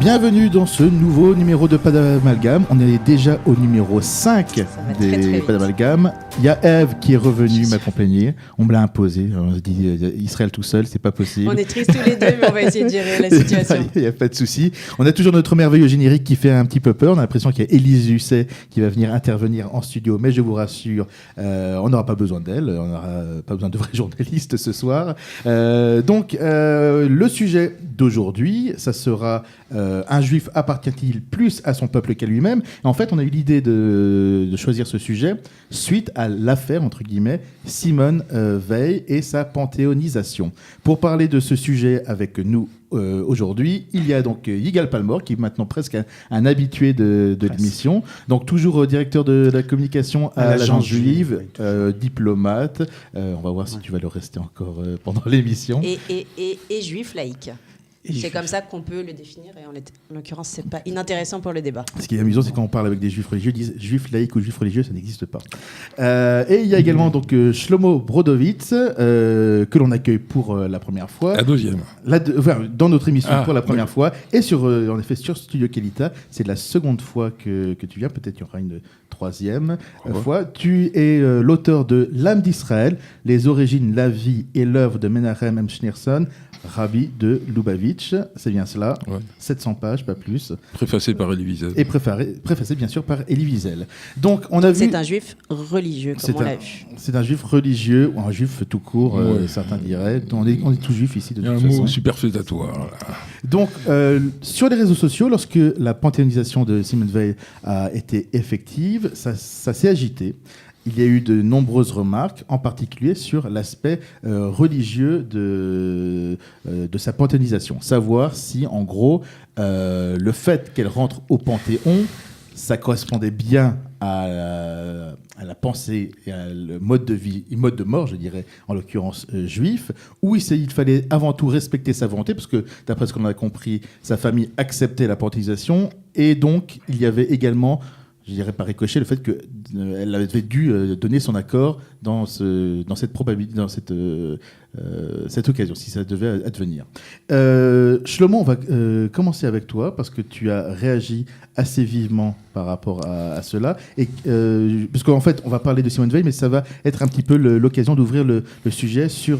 Bienvenue dans ce nouveau numéro de Pas d'Amalgame. On est déjà au numéro 5 des Pas d'Amalgame. Il y a Eve qui est revenue m'accompagner. On me l'a imposé. On se dit Israël tout seul, c'est pas possible. On est tristes tous les deux, mais on va essayer de gérer la situation. Il n'y a pas de souci. On a toujours notre merveilleux générique qui fait un petit peu peur. On a l'impression qu'il y a Élise Lucet qui va venir intervenir en studio, mais je vous rassure, on n'aura pas besoin d'elle. On n'aura pas besoin de vrais journalistes ce soir. Donc, le sujet d'aujourd'hui, ça sera un juif appartient-il plus à son peuple qu'à lui-même? Et en fait, on a eu l'idée de choisir ce sujet suite à l'affaire, entre guillemets, Simone Veil et sa panthéonisation. Pour parler de ce sujet avec nous aujourd'hui, il y a donc Yigal Palmor, qui est maintenant presque un habitué de l'émission. Donc toujours directeur de la communication à l'Agence Juive, diplomate. On va voir si tu vas le rester encore pendant l'émission. Et juif laïque. C'est comme ça qu'on peut le définir, et en l'occurrence, c'est pas inintéressant pour le débat. Ce qui est amusant, c'est quand on parle avec des juifs religieux, ils disent juif laïque ou juif religieux, ça n'existe pas. Et il y a également donc Shlomo Brodowitz, que l'on accueille pour la première fois. La deuxième. Dans notre émission pour la première fois. Et en effet, sur Studio Kelita, c'est la seconde fois que tu viens. Peut-être qu'il y aura une troisième fois. Tu es l'auteur de L'âme d'Israël, les origines, la vie et l'œuvre de Menachem M. Schneerson, Rabbi de Lubavitch, c'est bien cela, 700 pages, pas plus. Préfacé par Elie Wiesel. Et préfacé bien sûr par Elie Wiesel. Donc on a vu. C'est un juif religieux, comme on l'a vu. C'est un juif religieux, ou un juif tout court, certains diraient. On est tous juifs ici de toute façon. Il y a un mot superfétatoire. Donc sur les réseaux sociaux, lorsque la panthéonisation de Simone Veil a été effective, ça s'est agité. Il y a eu de nombreuses remarques, en particulier sur l'aspect religieux de sa panthéonisation. Savoir si, en gros, le fait qu'elle rentre au Panthéon, ça correspondait bien à la pensée et à le mode de vie, mode de mort, je dirais, en l'occurrence juif, où il fallait avant tout respecter sa volonté, parce que, d'après ce qu'on a compris, sa famille acceptait la panthéonisation, et donc il y avait également, je dirais par ricochet, le fait qu'elle avait dû donner son accord dans cette probabilité, dans cette occasion, si ça devait advenir. Shlomo, on va commencer avec toi, parce que tu as réagi assez vivement par rapport à cela. Et, parce qu'en fait, on va parler de Simone Veil, mais ça va être un petit peu l'occasion d'ouvrir le sujet sur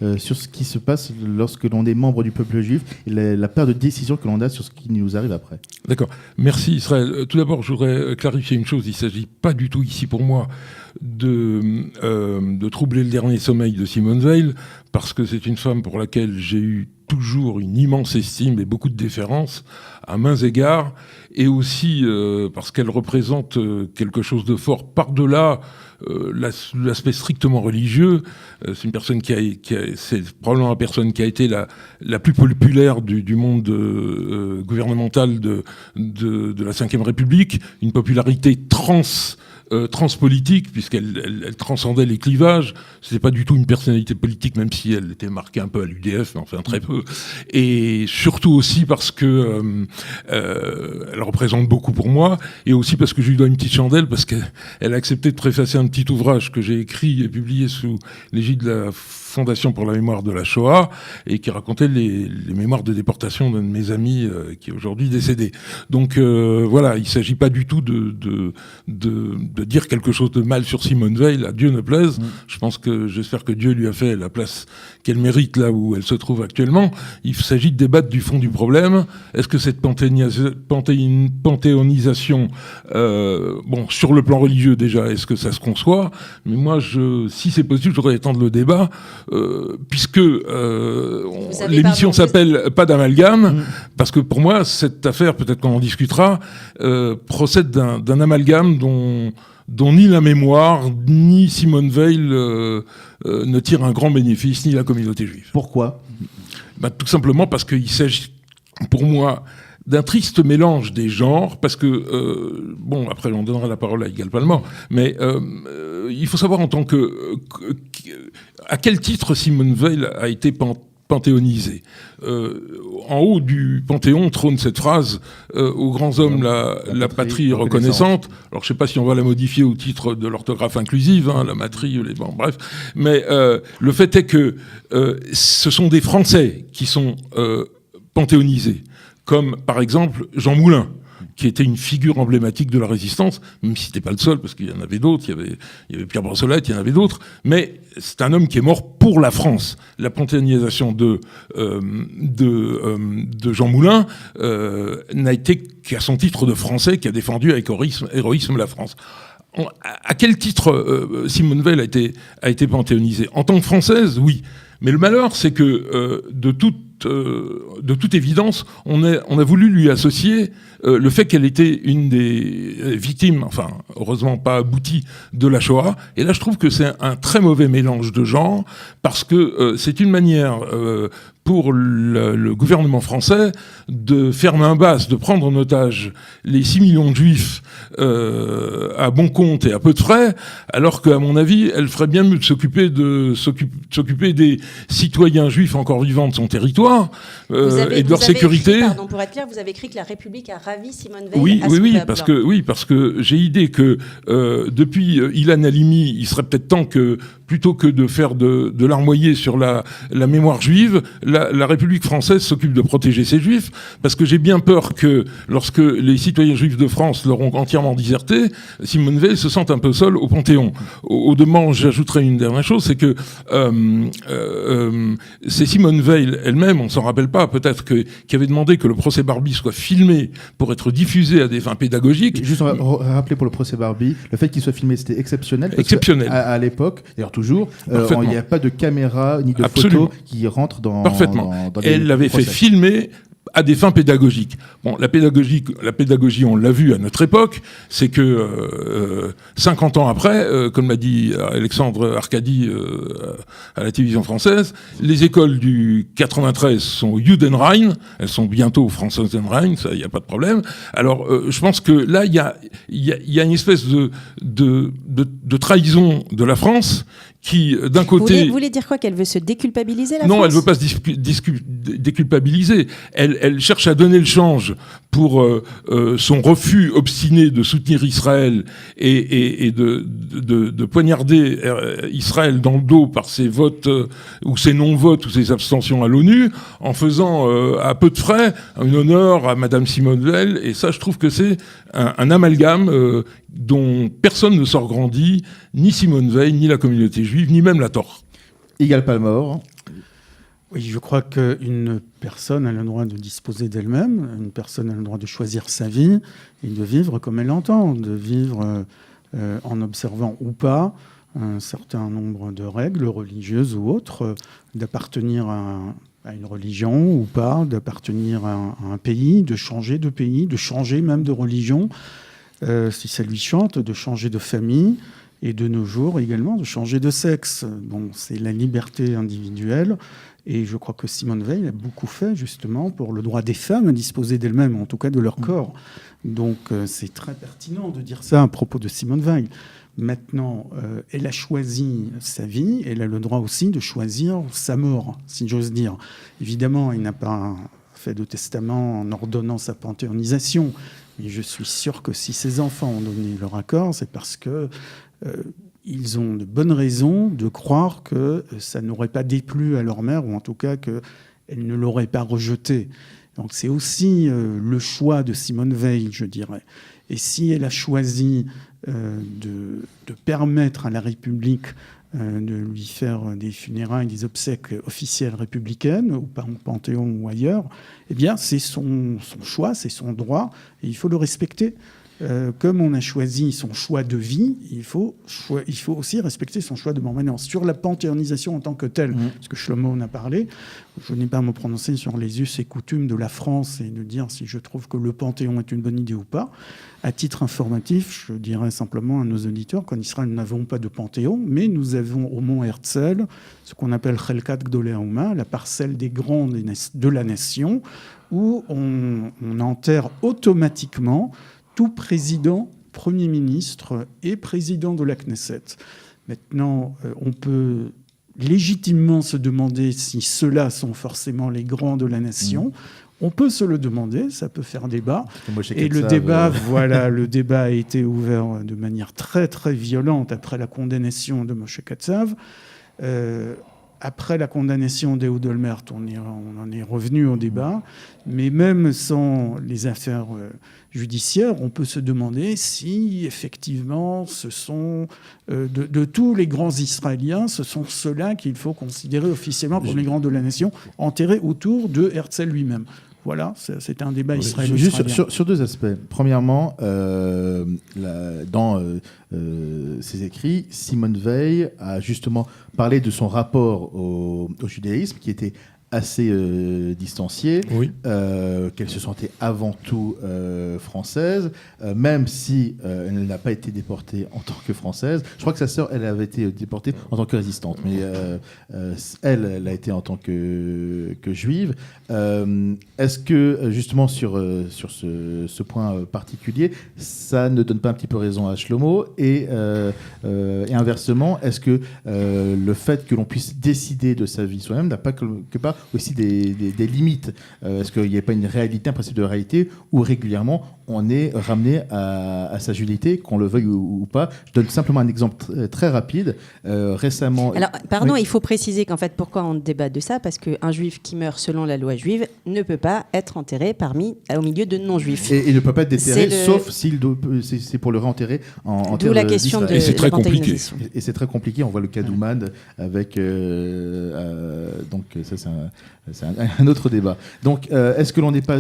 ce qui se passe lorsque l'on est membre du peuple juif et la part de décision que l'on a sur ce qui nous arrive après. D'accord. Merci Israël. Tout d'abord, je voudrais clarifier une chose. Il ne s'agit pas du tout ici pour moi de troubler le dernier sommeil de Simone Veil, parce que c'est une femme pour laquelle j'ai eu toujours une immense estime et beaucoup de déférence à maints égards, et aussi parce qu'elle représente quelque chose de fort par-delà l'aspect strictement religieux. C'est une personne c'est probablement la personne qui a été la plus populaire du monde gouvernemental de la Ve République, une popularité transpolitique, puisqu'elle transcendait les clivages. C'était pas du tout une personnalité politique, même si elle était marquée un peu à l'UDF, mais enfin très peu. Et surtout aussi parce que elle représente beaucoup pour moi, et aussi parce que je lui dois une petite chandelle, parce qu'elle a accepté de préfacer un petit ouvrage que j'ai écrit et publié sous l'égide de la Fondation pour la mémoire de la Shoah, et qui racontait les mémoires de déportation d'un de mes amis qui est aujourd'hui décédé. Donc voilà, il ne s'agit pas du tout de dire quelque chose de mal sur Simone Veil, à Dieu ne plaise. J'espère que Dieu lui a fait la place qu'elle mérite là où elle se trouve actuellement. Il s'agit de débattre du fond du problème. Est-ce que cette panthéonisation, sur le plan religieux déjà, est-ce que ça se conçoit? Mais moi, si c'est possible, je voudrais étendre le débat, puisque l'émission s'appelle Pas d'Amalgame, parce que pour moi, cette affaire, peut-être qu'on en discutera, procède d'un amalgame dont ni la mémoire, ni Simone Veil ne tirent un grand bénéfice, ni la communauté juive. Pourquoi ? Tout simplement parce qu'il s'agit, pour moi, d'un triste mélange des genres, parce que, après on donnera la parole à Yigal Palmor, mais il faut savoir à quel titre Simone Veil a été panthéonisée. En haut du Panthéon trône cette phrase aux grands hommes la patrie reconnaissante. Alors je ne sais pas si on va la modifier au titre de l'orthographe inclusive, la matrie, bref. Mais le fait est que ce sont des Français qui sont panthéonisés. comme par exemple Jean Moulin, qui était une figure emblématique de la résistance, même si c'était pas le seul, parce qu'il y en avait d'autres, il y avait Pierre Brossolette, il y en avait d'autres, mais c'est un homme qui est mort pour la France. La panthéonisation de Jean Moulin n'a été qu'à son titre de Français qui a défendu avec héroïsme la France. À quel titre Simone Veil a été panthéonisée? En tant que Française, oui. Mais le malheur, c'est que de toute évidence, on a voulu lui associer le fait qu'elle était une des victimes, enfin, heureusement pas aboutie, de la Shoah. Et là, je trouve que c'est un très mauvais mélange de genres, parce que c'est une manière pour le gouvernement français de faire main basse, de prendre en otage les 6 millions de juifs à bon compte et à peu de frais, alors qu'à mon avis, elle ferait bien mieux de s'occuper des citoyens juifs encore vivants de son territoire et de leur sécurité. Pardon, pour être clair, vous avez écrit que la République a ravi Simone Veil. Oui, parce que j'ai idée que depuis Ilan Halimi, il serait peut-être temps que, plutôt que de faire de larmoyer sur la mémoire juive, la République française s'occupe de protéger ses juifs, parce que j'ai bien peur que, lorsque les citoyens juifs de France l'auront entièrement déserté, Simone Veil se sente un peu seule au Panthéon. Au demeurant, j'ajouterai une dernière chose, c'est que c'est Simone Veil elle-même, on s'en rappelle pas, peut-être qui avait demandé que le procès Barbie soit filmé pour être diffusé à des fins pédagogiques. Juste rappeler pour le procès Barbie, le fait qu'il soit filmé, c'était exceptionnel. Exceptionnel. À l'époque, d'ailleurs toujours, il n'y a pas de caméra ni de Absolument. photos qui rentrent dans. Parfaitement. Dans Elle l'avait fait filmer à des fins pédagogiques. Bon, la pédagogie, on l'a vu à notre époque, c'est que 50 ans après, comme l'a dit Alexandre Arcadi à la télévision française, les écoles du 93 sont au Judenrein, elles sont bientôt au Franzosenrein, ça, il n'y a pas de problème. Alors, je pense que là, il y a une espèce de trahison de la France qui, d'un côté... Vous voulez dire quoi? Qu'elle veut se déculpabiliser, la France? Non, elle veut pas se déculpabiliser. Elle cherche à donner le change pour son refus obstiné de soutenir Israël et de poignarder Israël dans le dos par ses votes ou ses non-votes ou ses abstentions à l'ONU, en faisant à peu de frais un honneur à Madame Simone Veil. Et ça, je trouve que c'est un amalgame dont personne ne sort grandi, ni Simone Veil, ni la communauté juive, ni même la Torah. Igal Palmore. Oui, je crois qu'une personne a le droit de disposer d'elle-même, une personne a le droit de choisir sa vie et de vivre comme elle l'entend, de vivre en observant ou pas un certain nombre de règles religieuses ou autres, d'appartenir à une religion ou pas, d'appartenir à un pays, de changer même de religion, si ça lui chante, de changer de famille, et de nos jours également de changer de sexe. Bon, c'est la liberté individuelle, et je crois que Simone Veil a beaucoup fait justement pour le droit des femmes à disposer d'elles-mêmes, en tout cas de leur corps. Donc c'est très pertinent de dire ça à propos de Simone Veil. Maintenant, elle a choisi sa vie, elle a le droit aussi de choisir sa mort, si j'ose dire. Évidemment, il n'a pas fait de testament en ordonnant sa panthéonisation, mais je suis sûr que si ses enfants ont donné leur accord, c'est parce que ils ont de bonnes raisons de croire que ça n'aurait pas déplu à leur mère, ou en tout cas qu'elle ne l'aurait pas rejeté. Donc c'est aussi le choix de Simone Veil, je dirais. Et si elle a choisi de permettre à la République de lui faire des funérailles, des obsèques officielles républicaines, ou pas au Panthéon ou ailleurs, eh bien c'est son choix, c'est son droit, et il faut le respecter. Comme on a choisi son choix de vie, il faut aussi respecter son choix de mort. Maintenant, sur la panthéonisation en tant que telle, parce que Shlomo en a parlé, je n'ai pas à me prononcer sur les us et coutumes de la France et de dire si je trouve que le Panthéon est une bonne idée ou pas. À titre informatif, je dirais simplement à nos auditeurs qu'en Israël, nous n'avons pas de Panthéon, mais nous avons au mont Herzl ce qu'on appelle Chelkat Gdolei Haouma, la parcelle des grands de la nation, où on enterre automatiquement tout président, Premier ministre et président de la Knesset. Maintenant, on peut légitimement se demander si ceux-là sont forcément les grands de la nation. On peut se le demander, ça peut faire débat. Et le débat, le débat a été ouvert de manière très très violente après la condamnation de Moshe Katsav. après la condamnation d'Ehud Olmert, on en est revenu au débat, mais même sans les affaires judiciaires, on peut se demander si, effectivement, ce sont, de tous les grands Israéliens, ce sont ceux-là qu'il faut considérer officiellement comme les grands de la nation, enterrés autour de Herzl lui-même. Voilà, c'est un débat israélien. Juste sur deux aspects. Premièrement, dans ses écrits, Simone Veil a justement parlé de son rapport au judaïsme, qui était assez distanciée, Oui. qu'elle se sentait avant tout française, même si elle n'a pas été déportée en tant que française. Je crois que sa sœur, elle avait été déportée en tant que résistante, mais elle a été en tant que juive. Est-ce que, justement, sur ce point particulier, ça ne donne pas un petit peu raison à Shlomo et inversement, est-ce que le fait que l'on puisse décider de sa vie soi-même n'a pas quelque part aussi des limites? Est-ce qu'il n'y a pas une réalité, un principe de réalité où régulièrement on est ramené à sa judaïté, qu'on le veuille ou pas? Je donne simplement un exemple très rapide. Récemment... Alors, pardon, oui. il faut préciser qu'en fait, pourquoi on débat de ça? Parce qu'un juif qui meurt selon la loi juive ne peut pas être enterré au milieu de non-juifs. Et il ne peut pas être déterré, sauf s'il c'est pour le réenterrer en D'où la question de Et c'est très compliqué. panthéonisation. Et c'est très compliqué. On voit le cas d'Ouman avec... donc ça, c'est un autre débat. Donc, est-ce que l'on n'est pas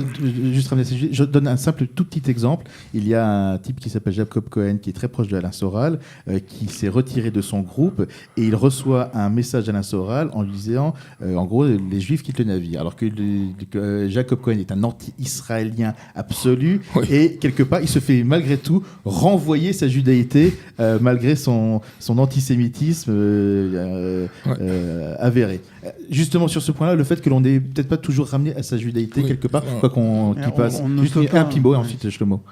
juste ramené à ces sujets? Je donne un simple tout petit exemple. Il y a un type qui s'appelle Jacob Cohen, qui est très proche de Alain Soral, qui s'est retiré de son groupe et il reçoit un message d'Alain Soral en lui disant, en gros, les Juifs quittent le navire. Alors que Jacob Cohen est un anti-israélien absolu et quelque part, il se fait malgré tout renvoyer sa judaïté malgré son antisémitisme avéré. Justement, sur ce point-là, le fait que l'on n'est peut-être pas toujours ramené à sa judaïté quelque part, quoi qu'on qui passe. Juste un petit mot et ensuite Shlomo.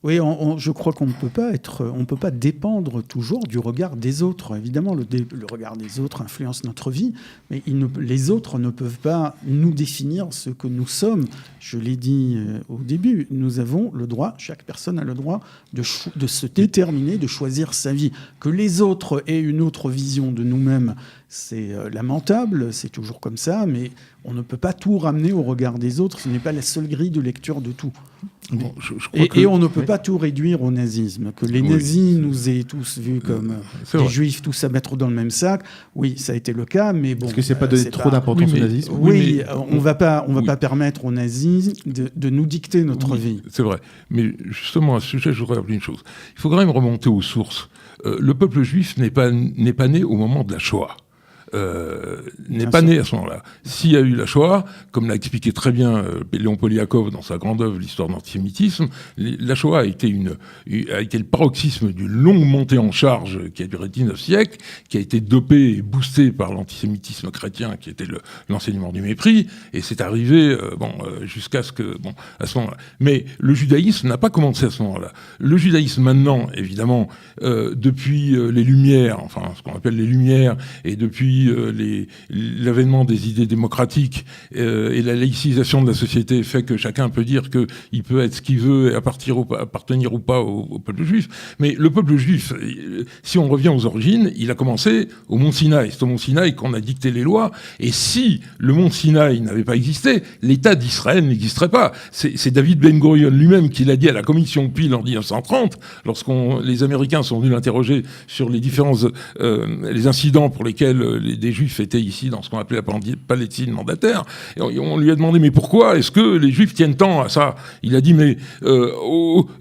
Oui, je crois qu'on ne peut pas dépendre toujours du regard des autres. Évidemment, le regard des autres influence notre vie, mais les autres ne peuvent pas nous définir ce que nous sommes. Je l'ai dit au début, nous avons le droit, chaque personne a le droit de se déterminer, de choisir sa vie. Que les autres aient une autre vision de nous-mêmes, c'est lamentable, c'est toujours comme ça, mais on ne peut pas tout ramener au regard des autres. Ce n'est pas la seule grille de lecture de tout. Bon, et on ne peut pas tout réduire au nazisme. Que les nazis nous aient tous vus comme des juifs, tous à mettre dans le même sac, oui, ça a été le cas, mais bon... Est-ce que c'est pas donner trop d'importance au nazisme? Oui, on va pas permettre aux nazis de nous dicter notre vie. C'est vrai. Mais justement, à ce sujet, je voudrais rappeler une chose. Il faut quand même remonter aux sources. Le peuple juif n'est pas né au moment de la Shoah. N'est pas né à ce moment-là. S'il y a eu la Shoah, comme l'a expliqué très bien Léon Poliakov dans sa grande œuvre L'histoire de l'antisémitisme, la Shoah a été le paroxysme d'une longue montée en charge qui a duré 19 siècles, qui a été dopée et boostée par l'antisémitisme chrétien, qui était l'enseignement du mépris, et c'est arrivé jusqu'à à ce moment-là. Mais le judaïsme n'a pas commencé à ce moment-là. Le judaïsme maintenant, évidemment, depuis les Lumières, enfin ce qu'on appelle les Lumières, et depuis l'avènement des idées démocratiques et la laïcisation de la société fait que chacun peut dire qu'il peut être ce qu'il veut et appartenir ou pas au peuple juif. Mais le peuple juif, si on revient aux origines, il a commencé au mont Sinaï. C'est au mont Sinaï qu'on a dicté les lois. Et si le mont Sinaï n'avait pas existé, l'État d'Israël n'existerait pas. C'est David Ben Gurion lui-même qui l'a dit à la commission Peel en 1930, les Américains sont venus l'interroger sur les différents les incidents pour lesquels des Juifs étaient ici dans ce qu'on appelait la Palestine mandataire. Et on lui a demandé, mais pourquoi est-ce que les Juifs tiennent tant à ça? Il a dit, mais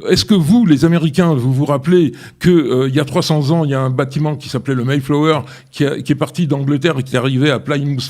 est-ce que vous, les Américains, vous vous rappelez qu'il y a 300 ans, il y a un bâtiment qui s'appelait le Mayflower, qui est parti d'Angleterre et qui est arrivé à Plymouth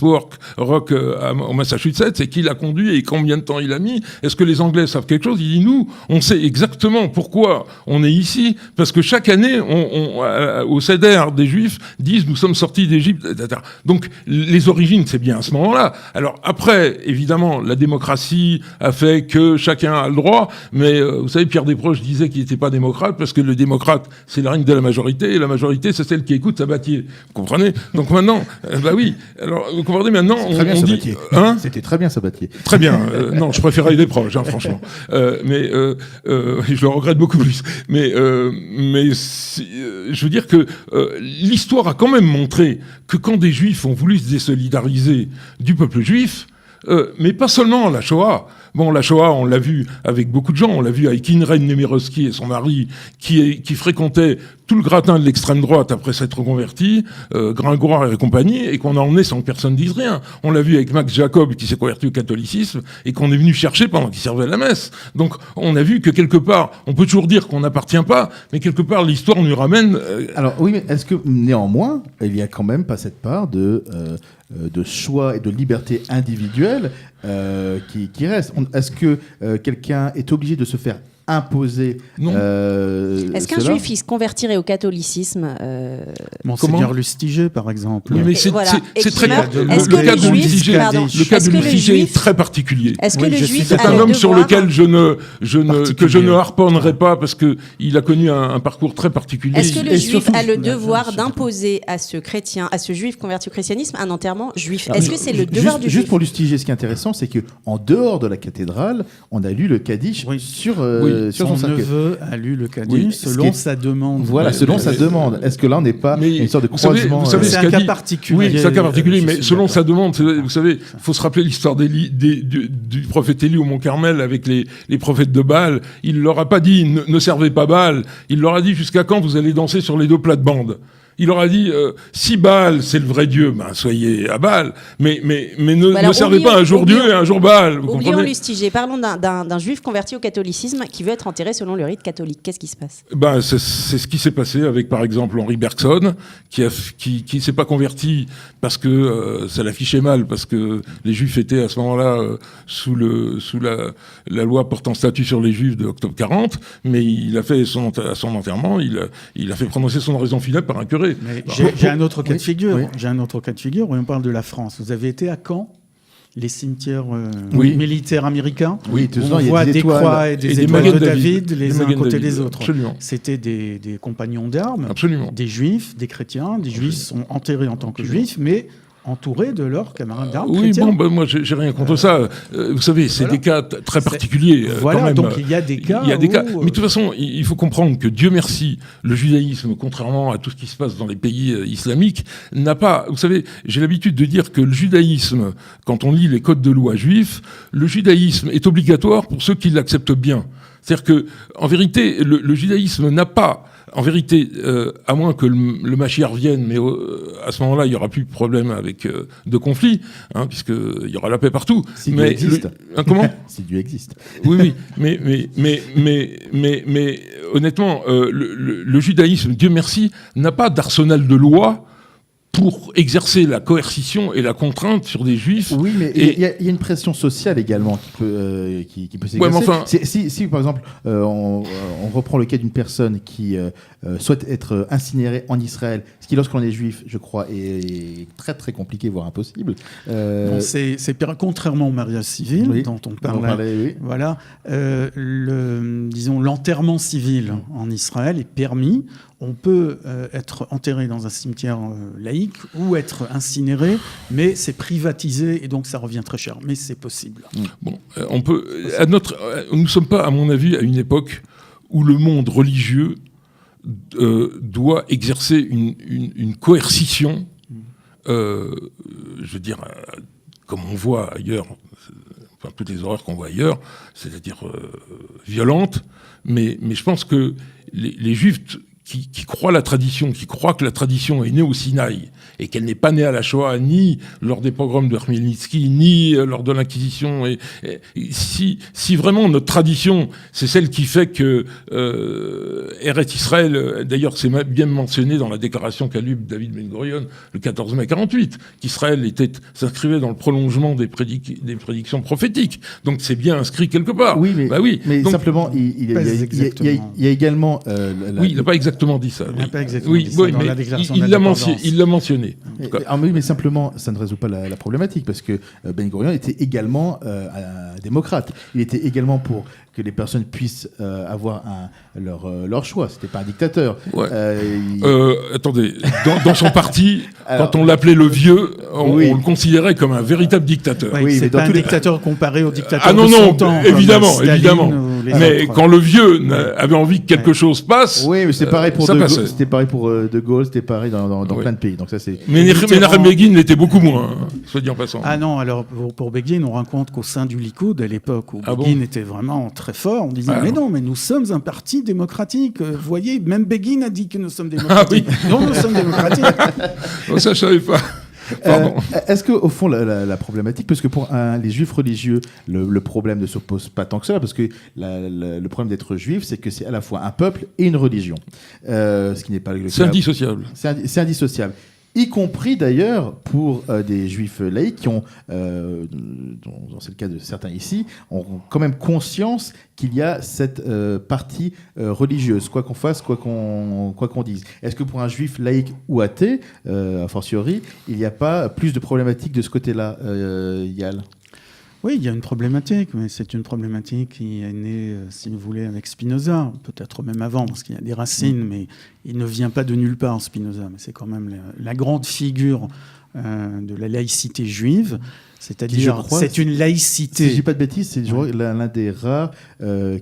Rock au Massachusetts, et qui l'a conduit et combien de temps il a mis? Est-ce que les Anglais savent quelque chose? Il dit, nous, on sait exactement pourquoi on est ici, parce que chaque année, au Seder des Juifs, disent, nous sommes sortis d'Égypte, etc. Donc, les origines, c'est bien à ce moment-là. Alors, après, évidemment, la démocratie a fait que chacun a le droit, mais vous savez, Pierre Desproges disait qu'il n'était pas démocrate, parce que le démocrate, c'est le règne de la majorité, et la majorité, c'est celle qui écoute Sabatier. Vous comprenez? Donc maintenant, bah oui. Alors, vous comprenez, maintenant, on dit... C'était très bien, Sabatier. Très bien. Non, je préférais Desproges, franchement. Mais je le regrette beaucoup plus. Mais je veux dire que l'histoire a quand même montré que quand des Juifs ont voulu se désolidariser du peuple juif, mais pas seulement la Shoah. Bon, la Shoah, on l'a vu avec beaucoup de gens. On l'a vu avec Irène Nemirovsky et son mari, qui fréquentaient tout le gratin de l'extrême droite après s'être reconverti, Gringoire et compagnie, et qu'on a emmené sans que personne dise rien. On l'a vu avec Max Jacob, qui s'est converti au catholicisme, et qu'on est venu chercher pendant qu'il servait à la messe. Donc, on a vu que quelque part, on peut toujours dire qu'on n'appartient pas, mais quelque part, l'histoire nous ramène... Alors, oui, mais est-ce que, néanmoins, il n'y a quand même pas cette part de choix et de liberté individuelle qui reste. Est-ce que quelqu'un est obligé de se faire imposer Est-ce qu'un juif il se convertirait au catholicisme Monseigneur Lustiger, par exemple. Oui, mais c'est très le cas de Lustiger est très particulier. Est-ce que le juif c'est un homme sur lequel je ne harponnerai pas parce que il a connu un parcours très particulier. Est-ce que le juif a le devoir d'imposer à ce chrétien, à ce juif converti au christianisme, un enterrement juif? Est-ce que c'est le devoir du juif? Juste pour Lustiger, ce qui est intéressant, c'est que en dehors de la cathédrale, on a lu le Kaddish sur son neveu a lu le Kaddish selon sa demande. Voilà, selon sa demande. Est-ce que là, on n'est pas une sorte de croisement? Vous savez c'est un cas particulier. Oui, c'est un cas particulier, mais selon sa demande, vous savez, il faut se rappeler l'histoire du prophète Élie au Mont Carmel avec les prophètes de Baal. Il leur a pas dit ne servez pas Baal. Il leur a dit jusqu'à quand vous allez danser sur les deux plates-bandes. Il leur a dit si Baal c'est le vrai Dieu, ben soyez à Baal, mais ne servez pas un jour Dieu et un jour Baal. Oublions Lustiger. Parlons d'un juif converti au catholicisme qui veut être enterré selon le rite catholique. Qu'est-ce qui se passe? Ben c'est ce qui s'est passé avec par exemple Henri Bergson, qui s'est pas converti parce que ça l'affichait mal, parce que les Juifs étaient à ce moment-là sous la loi portant statut sur les Juifs de octobre 40, mais il a fait à son enterrement, il a fait prononcer son oraison funèbre par un curé. Mais j'ai un autre cas de figure. Oui. J'ai un autre cas de figure où on parle de la France. Vous avez été à Caen, les cimetières militaires américains. Oui, on voit des croix et des étoiles de David les uns à côté des autres. Absolument. C'était des compagnons d'armes, Absolument. des juifs, des chrétiens. Des juifs sont enterrés en tant que juifs, mais entourés de leurs camarades d'armes chrétiens. Oui, bon, moi, j'ai rien contre ça. Vous savez, c'est des cas très particuliers. Voilà, quand même. Donc il y a des cas. Mais de toute façon, il faut comprendre que Dieu merci, le judaïsme, contrairement à tout ce qui se passe dans les pays islamiques, n'a pas. Vous savez, j'ai l'habitude de dire que le judaïsme, quand on lit les codes de loi juifs, le judaïsme est obligatoire pour ceux qui l'acceptent bien. C'est-à-dire que, en vérité, le judaïsme n'a pas. En vérité, à moins que le Mashiach vienne, mais à ce moment-là, il n'y aura plus de problème de conflit, puisqu'il y aura la paix partout. Si Dieu existe. Comment? Si Dieu existe. Oui, mais honnêtement, le judaïsme, Dieu merci, n'a pas d'arsenal de loi pour exercer la coercition et la contrainte sur des juifs. Oui, mais il y a une pression sociale également qui peut s'exercer. Ouais, enfin... si, par exemple, on reprend le cas d'une personne qui souhaite être incinérée en Israël, ce qui, lorsqu'on est juif, je crois, est très très compliqué, voire impossible. C'est contrairement au mariage civil dont on parlait. Voilà, disons l'enterrement civil en Israël est permis. On peut être enterré dans un cimetière laïque ou être incinéré, mais c'est privatisé et donc ça revient très cher. Mais c'est possible. Bon, on peut. Nous ne sommes pas, à mon avis, à une époque où le monde religieux doit exercer une coercition. Je veux dire, comme on voit ailleurs. Enfin, toutes les horreurs qu'on voit ailleurs, c'est-à-dire violentes. Mais je pense que les Juifs qui croient la tradition, qui croient que la tradition est née au Sinaï et qu'elle n'est pas née à la Shoah, ni lors des pogroms de Khmelnytsky, ni lors de l'Inquisition. Et si vraiment notre tradition, c'est celle qui fait que Eretz Israël, d'ailleurs c'est bien mentionné dans la déclaration qu'a lue David Ben Gurion le 14 mai 48, qu'Israël s'inscrivait dans le prolongement des prédictions prophétiques. Donc c'est bien inscrit quelque part. Oui, mais donc, simplement, il y a également... oui, il n'a pas exactement dit ça. Il n'a pas exactement dit ça dans la déclaration d'indépendance. Il l'a mentionné. Oui, mais simplement, ça ne résout pas la problématique, parce que Ben Gurion était également un démocrate. Il était également pour que les personnes puissent avoir leur choix. C'était pas un dictateur. Ouais. Attendez, dans son parti, quand on l'appelait le vieux, on le considérait comme un véritable dictateur. Oui, c'est pas un dictateur comparé au dictateur de son temps. Évidemment. Mais quand le vieux avait envie que quelque chose passe... Oui, mais c'est pareil c'était pareil pour De Gaulle, c'était pareil dans plein de pays. Donc ça, c'est... Mais Menachem Begin l'était beaucoup moins, soit dit en passant. Ah non, alors pour Begin, on raconte qu'au sein du Likoud, à l'époque où Begin était vraiment très fort, on disait mais nous sommes un parti démocratique. Vous voyez, même Begin a dit que nous sommes démocratiques. Non, nous sommes démocratiques. Ça, je savais pas. Est-ce qu'au fond, la problématique, parce que pour les juifs religieux, le problème ne se pose pas tant que ça, parce que le problème d'être juif, c'est que c'est à la fois un peuple et une religion. Ce qui n'est pas le cas. C'est indissociable. C'est indissociable. Y compris d'ailleurs pour des juifs laïcs qui ont, dont c'est le cas de certains ici, ont quand même conscience qu'il y a cette partie religieuse, quoi qu'on fasse, quoi qu'on dise. Est-ce que pour un juif laïque ou athée, a fortiori, il n'y a pas plus de problématiques de ce côté-là, Yal ? Oui, il y a une problématique, mais c'est une problématique qui est née, si vous voulez, avec Spinoza, peut-être même avant, parce qu'il y a des racines, mais il ne vient pas de nulle part, Spinoza. Mais c'est quand même la grande figure de la laïcité juive, c'est-à-dire c'est une laïcité... Si je dis pas de bêtises, c'est l'un des rares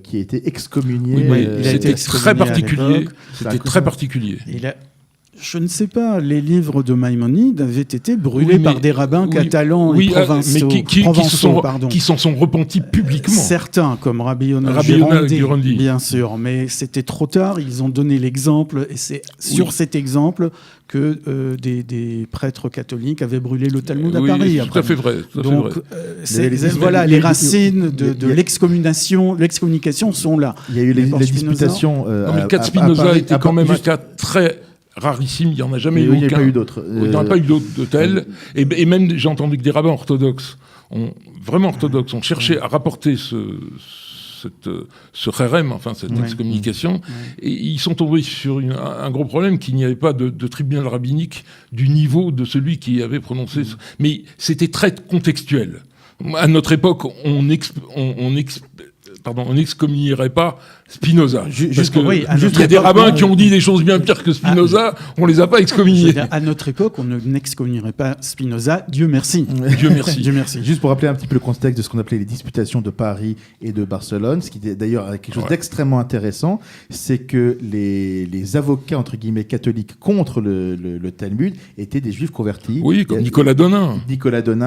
qui a été excommunié. Oui, c'était très particulier. C'était très particulier. Je ne sais pas, les livres de Maïmonide avaient été brûlés par des rabbins catalans et provençaux, qui s'en sont repentis publiquement. Certains, comme Rabbi Yonah Girondi, bien sûr, mais c'était trop tard, ils ont donné l'exemple, et c'est sur cet exemple que des prêtres catholiques avaient brûlé le Talmud à Paris. C'est tout à fait vrai. Donc, les racines de l'excommunication sont là. Il y a eu les disputations... le cas de Spinoza était quand même un cas très... rarissime, il n'y en a jamais eu aucun. Il n'y a pas eu d'autres. Il n'y en a pas eu d'autres de tels. Et même, j'ai entendu que des rabbins orthodoxes, vraiment orthodoxes, ont cherché à rapporter ce rérem, enfin cette excommunication, et ils sont tombés sur un gros problème, qu'il n'y avait pas de tribunal rabbinique du niveau de celui qui avait prononcé. Mais c'était très contextuel. À notre époque, on n'excommunierait pas Spinoza. Parce que il y a des rabbins qui ont dit des choses bien pires que Spinoza, on les a pas excommuniés. À notre époque, on n'excommunierait pas Spinoza, Dieu merci. Dieu merci. Dieu merci. Juste pour rappeler un petit peu le contexte de ce qu'on appelait les disputations de Paris et de Barcelone, ce qui est d'ailleurs quelque chose d'extrêmement intéressant, c'est que les avocats, entre guillemets, catholiques contre le Talmud étaient des juifs convertis. Oui, comme Nicolas Donin.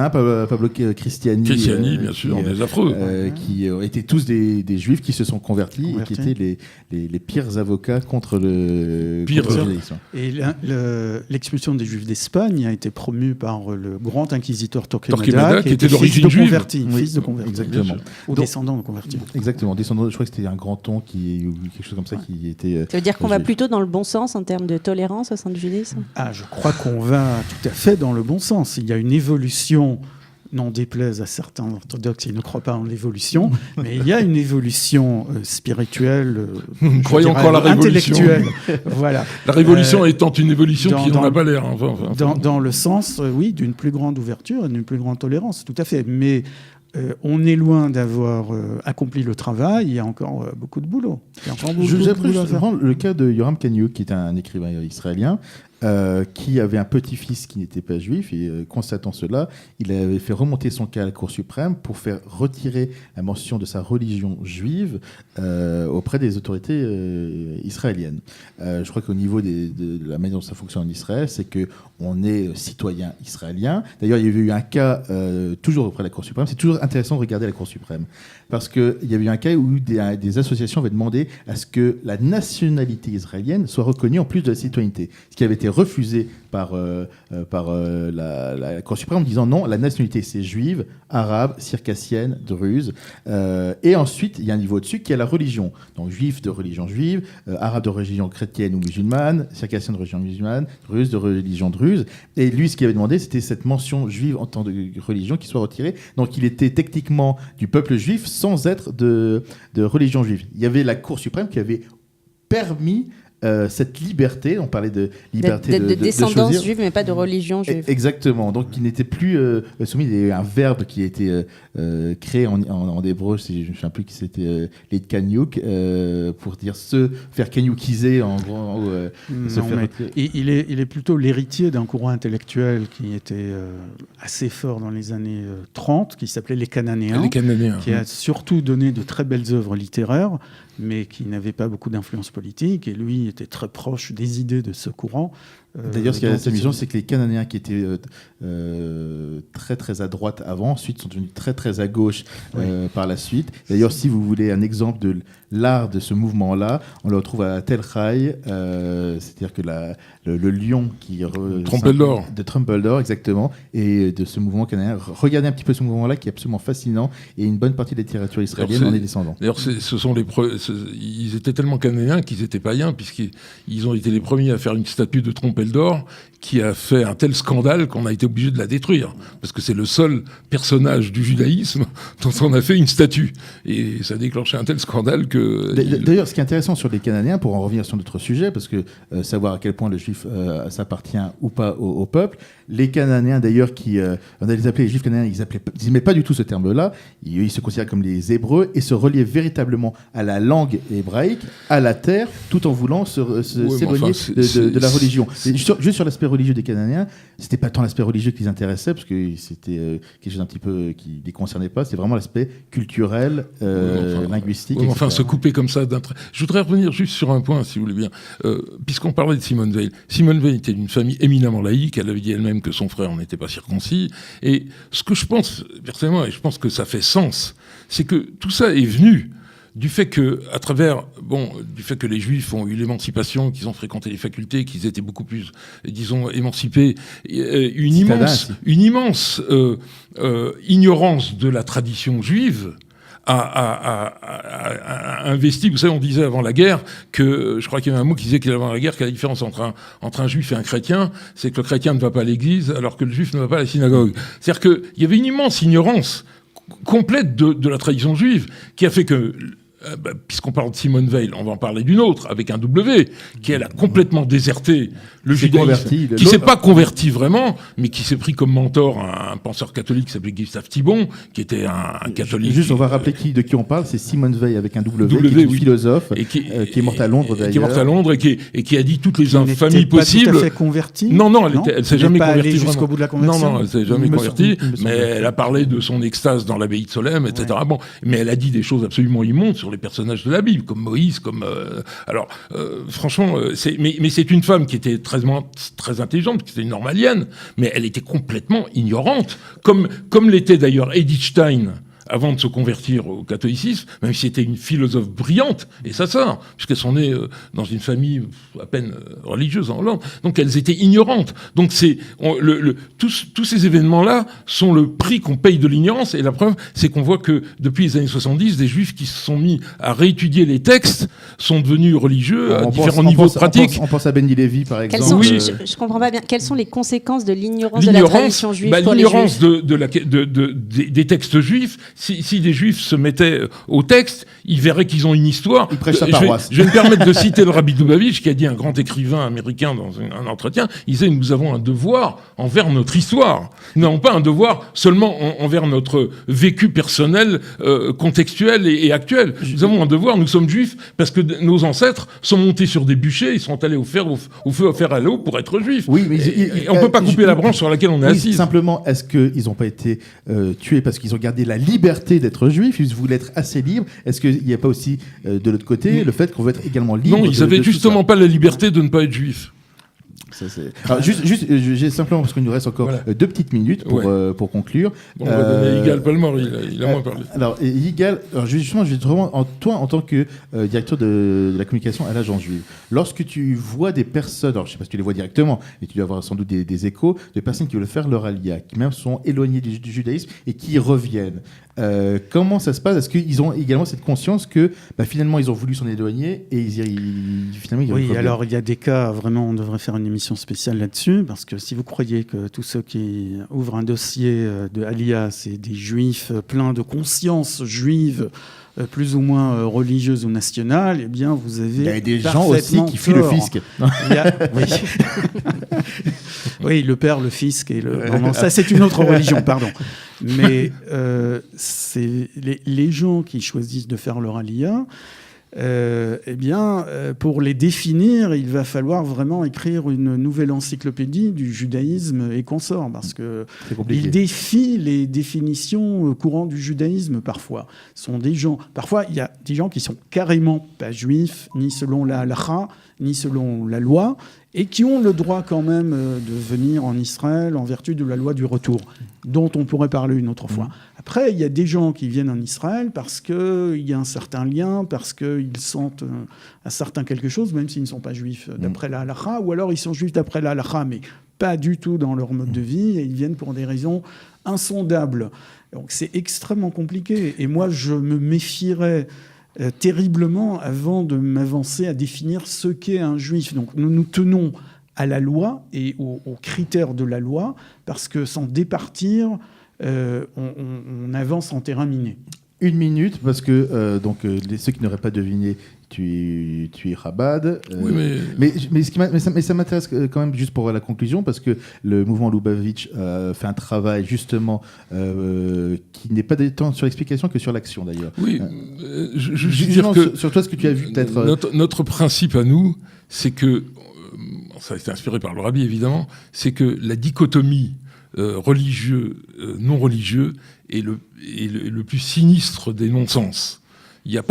Pablo Cristiani. Cristiani, bien sûr, des affreux. Qui étaient tous des juifs qui se sont convertis et qui étaient les pires avocats contre le judaïsme. Et l'expulsion des juifs d'Espagne a été promue par le grand inquisiteur Torquemada, qui était d'origine juive. Fils de converti. Exactement. Ou descendant de converti. Exactement. Descendant, je crois que c'était un Granton ou quelque chose comme ça qui était... Ça veut dire qu'on va plutôt dans le bon sens en termes de tolérance au sein du judaïsme ? Je crois qu'on va tout à fait dans le bon sens. Il y a une évolution... n'en déplaise à certains orthodoxes, ils ne croient pas en l'évolution, mais il y a une évolution spirituelle, croyons encore la révolution. Intellectuelle. Voilà. La révolution étant une évolution qui n'en a pas l'air. Dans le sens, d'une plus grande ouverture et d'une plus grande tolérance, tout à fait. Mais on est loin d'avoir accompli le travail, il y a encore beaucoup de boulot. J'apprends le cas de Yoram Kaniuk, qui est un écrivain israélien, qui avait un petit-fils qui n'était pas juif, et constatant cela, il avait fait remonter son cas à la Cour suprême pour faire retirer la mention de sa religion juive auprès des autorités israéliennes. Je crois qu'au niveau de la manière dont ça fonctionne en Israël, c'est qu'on est citoyen israélien. D'ailleurs, il y avait eu un cas, toujours auprès de la Cour suprême, c'est toujours intéressant de regarder la Cour suprême, parce qu'il y avait eu un cas où des associations avaient demandé à ce que la nationalité israélienne soit reconnue en plus de la citoyenneté, ce qui avait été refusé par la Cour suprême en disant non, la nationalité c'est juive, arabe, circassienne, druze, et ensuite il y a un niveau au-dessus qui est la religion, donc juif de religion juive, arabe de religion chrétienne ou musulmane, circassienne de religion musulmane, druze de religion druze, et lui ce qu'il avait demandé c'était cette mention juive en tant que religion qui soit retirée, donc il était techniquement du peuple juif sans être de religion juive. Il y avait la Cour suprême qui avait permis cette liberté, on parlait de liberté de descendance choisir. juive, mais pas de religion juive. Exactement, donc il n'était plus soumis. Il y a eu un verbe qui a été créé en hébreu, je ne sais plus qui c'était, les kanyuk, pour dire se faire kanyukiser, en gros. Il est plutôt l'héritier d'un courant intellectuel qui était assez fort dans les années 30, qui s'appelait les Cananéens, qui a surtout donné de très belles œuvres littéraires, mais qui n'avait pas beaucoup d'influence politique. Et lui était très proche des idées de ce courant. D'ailleurs, ce qui est assez amusant, c'est que les Cananéens qui étaient très très à droite avant, ensuite sont devenus très très à gauche par la suite. D'ailleurs, si vous voulez un exemple de l'art de ce mouvement-là, on le retrouve à Tel Rai, c'est-à-dire que le lion Trumpeldor. de Trumpeldor, exactement, et de ce mouvement canadien. Regardez un petit peu ce mouvement-là qui est absolument fascinant, et une bonne partie de la littérature israélienne en est descendant. D'ailleurs, ils étaient tellement cananéens qu'ils étaient païens, puisqu'ils ont été les premiers à faire une statue de Trumpeldor qui a fait un tel scandale qu'on a été obligé de la détruire, parce que c'est le seul personnage du judaïsme dont on a fait une statue. Et ça a déclenché un tel scandale que... D'ailleurs, ce qui est intéressant sur les Cananéens, pour en revenir sur notre sujet, parce que savoir à quel point le juif s'appartient ou pas au peuple, les Cananéens, d'ailleurs, on a les appelés les juifs cananéens, ils n'aimaient pas du tout ce terme-là, ils se considéraient comme les Hébreux et se reliaient véritablement à la langue hébraïque, à la terre, tout en voulant s'éloigner de la religion. Juste sur l'aspect religieux des Cananéens, c'était pas tant l'aspect religieux qui les intéressait, parce que c'était quelque chose un petit peu qui les concernait pas, c'est vraiment l'aspect culturel, linguistique. Oui, enfin, se couper comme ça d'un trait. Je voudrais revenir juste sur un point, si vous voulez bien. Puisqu'on parlait de Simone Veil. Simone Veil était d'une famille éminemment laïque, elle avait dit elle-même que son frère n'était pas circoncis. Et ce que je pense, personnellement, et je pense que ça fait sens, c'est que tout ça est venu du fait que, du fait que les Juifs ont eu l'émancipation, qu'ils ont fréquenté les facultés, qu'ils étaient beaucoup plus, disons, émancipés, une immense ignorance de la tradition juive a investi. Vous savez, on disait avant la guerre que, je crois qu'il y avait un mot qui disait qu'avant la guerre, que la différence entre un juif et un chrétien, c'est que le chrétien ne va pas à l'église alors que le juif ne va pas à la synagogue. C'est-à-dire qu'il y avait une immense ignorance complète de la tradition juive qui a fait que, puisqu'on parle de Simone Veil, on va en parler d'une autre, avec un W, qui elle a complètement déserté le judaïsme, qui s'est pas converti vraiment, mais qui s'est pris comme mentor un penseur catholique qui s'appelait Gustave Thibon, qui était un catholique. Juste, on va rappeler de qui on parle, c'est Simone Veil avec un W qui est une philosophe, qui est morte à Londres d'ailleurs. Qui est morte à Londres et qui a dit toutes les infamies possibles. Elle n'était pas tout à fait convertie. Non, elle s'est jamais convertie jusqu'au bout de la conversion. Non, elle s'est jamais convertie, mais elle a parlé de son extase dans l'abbaye de Solesmes, etc. Ouais. Bon, mais elle a dit des choses absolument immondes sur les personnages de la Bible, comme Moïse, franchement, mais c'est une femme qui était très intelligente, qui était une normalienne, mais elle était complètement ignorante, comme l'était d'ailleurs Edith Stein avant de se convertir au catholicisme, même si c'était une philosophe brillante, et sa sœur, puisqu'elles sont nées dans une famille à peine religieuse en Hollande. Donc elles étaient ignorantes. Donc tous ces événements-là sont le prix qu'on paye de l'ignorance, et la preuve, c'est qu'on voit que depuis les années 70, des juifs qui se sont mis à réétudier les textes sont devenus religieux à différents niveaux de pratique. On pense à Benny Lévy, par exemple. Je comprends pas bien. Quelles sont les conséquences de l'ignorance de la tradition juive pour l'ignorance les juifs des textes juifs. Si des juifs se mettaient au texte, ils verraient qu'ils ont une histoire. Ils prêchent sa paroisse. Je vais me permettre de citer le Rabbi Lubavitch, qui a dit, un grand écrivain américain dans un entretien, il disait, nous avons un devoir envers notre histoire. Nous n'avons pas un devoir seulement envers notre vécu personnel, contextuel et actuel. Nous avons un devoir, nous sommes juifs, parce que nos ancêtres sont montés sur des bûchers, ils sont allés au feu, au fer à l'eau pour être juifs. Oui, mais on ne peut pas couper la branche sur laquelle on est assis. Simplement, est-ce qu'ils n'ont pas été tués parce qu'ils ont gardé la liberté d'être juifs, ils voulaient être assez libres? Est-ce qu'il n'y a pas aussi, de l'autre côté, le fait qu'on veut être également libre? Non, ils n'avaient justement pas la liberté de ne pas être juifs. Alors, j'ai simplement, parce qu'il nous reste encore 2 petites minutes pour conclure. Bon, on va donner Yigal Palmor, il a moins parlé. Alors, Yigal, justement, je vais te vraiment, toi, en tant que directeur de la communication à l'Agence juive, lorsque tu vois des personnes, alors je ne sais pas si tu les vois directement, mais tu dois avoir sans doute des échos, de personnes qui veulent faire leur alia, qui même sont éloignées du judaïsme et qui y reviennent. Comment ça se passe? Est-ce qu'ils ont également cette conscience que finalement ils ont voulu s'en éloigner et finalement ils Oui, alors il y a des cas, vraiment, on devrait faire une émission spéciale là-dessus, parce que si vous croyez que tous ceux qui ouvrent un dossier de Aliyah, c'est des juifs pleins de conscience juive, plus ou moins religieuse ou nationale, eh bien vous avez il y a des gens aussi qui fuient le fisc. Oui. Oui, le père, le fisc et le... Non, ça c'est une autre religion, pardon. Mais c'est les gens qui choisissent de faire leur Aliyah, pour les définir, il va falloir vraiment écrire une nouvelle encyclopédie du judaïsme et consorts, parce que ils défient les définitions courantes du judaïsme parfois. Parfois, il y a des gens qui sont carrément pas juifs, ni selon la halakha, ni selon la loi, et qui ont le droit quand même de venir en Israël en vertu de la loi du retour, dont on pourrait parler une autre fois. Après, il y a des gens qui viennent en Israël parce qu'il y a un certain lien, parce qu'ils sentent un certain quelque chose, même s'ils ne sont pas juifs d'après la halakha, ou alors ils sont juifs d'après la halakha, mais pas du tout dans leur mode de vie, et ils viennent pour des raisons insondables. Donc c'est extrêmement compliqué. Et moi, je me méfierais terriblement avant de m'avancer à définir ce qu'est un juif. Donc nous nous tenons à la loi et aux critères de la loi, parce que sans départir, on avance en terrain miné. 1 minute, parce que ceux qui n'auraient pas deviné, tu es Chabad. Oui, mais ça m'intéresse quand même, juste pour la conclusion, parce que le mouvement Lubavitch fait un travail justement qui n'est pas tant sur l'explication que sur l'action d'ailleurs. Oui, je veux dire que sur toi, ce que tu as vu peut-être. Notre principe à nous, c'est que, ça a été inspiré par le Rabbi évidemment, c'est que la dichotomie religieux, non religieux est le plus sinistre des non-sens. Le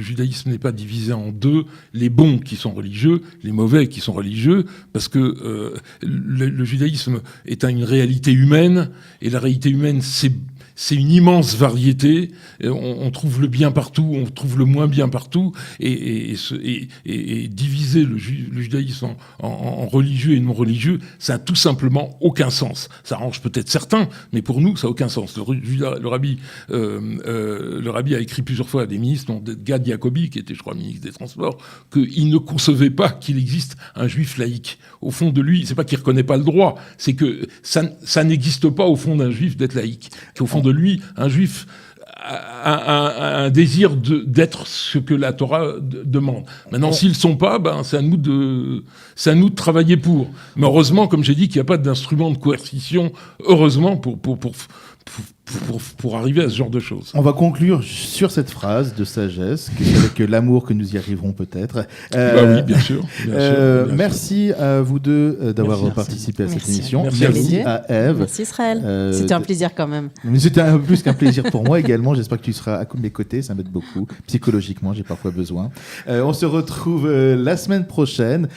judaïsme n'est pas divisé en deux, les bons qui sont religieux, les mauvais qui sont religieux, parce que le judaïsme est une réalité humaine, et la réalité humaine, c'est une immense variété. On trouve le bien partout, on trouve le moins bien partout, et diviser le judaïsme en religieux et non religieux, ça n'a tout simplement aucun sens. Ça arrange peut-être certains, mais pour nous, ça n'a aucun sens. Le Rabbi a écrit plusieurs fois à des ministres, dont Gad Jacobi, qui était, je crois, ministre des Transports, qu'il ne concevait pas qu'il existe un juif laïque. Au fond de lui, c'est pas qu'il reconnaît pas le droit, c'est que ça n'existe pas au fond d'un juif d'être laïque. Qu'au fond de lui, un juif a un désir d'être ce que la Torah demande. Maintenant, s'ils ne sont pas, c'est à nous de travailler pour. Mais heureusement, comme j'ai dit, qu'il n'y a pas d'instrument de coercition, heureusement, pour arriver à ce genre de choses. On va conclure sur cette phrase de sagesse, que c'est avec l'amour que nous y arriverons peut-être. Oui, bien sûr. Merci à vous deux d'avoir participé à cette émission. Merci à Ève. Merci Israël. C'était un plaisir quand même. Mais c'était un peu plus qu'un plaisir pour moi également. J'espère que tu seras à mes côtés, ça m'aide beaucoup. Psychologiquement, j'ai parfois besoin. On se retrouve la semaine prochaine,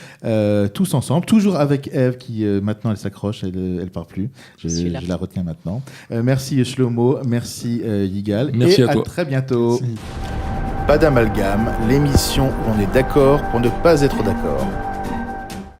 tous ensemble, toujours avec Ève qui maintenant elle s'accroche, elle part plus. Je la retiens maintenant. Merci Shlomo, merci Yigal. Merci et à toi. Très bientôt. Merci. Pas d'amalgame, l'émission où on est d'accord pour ne pas être d'accord.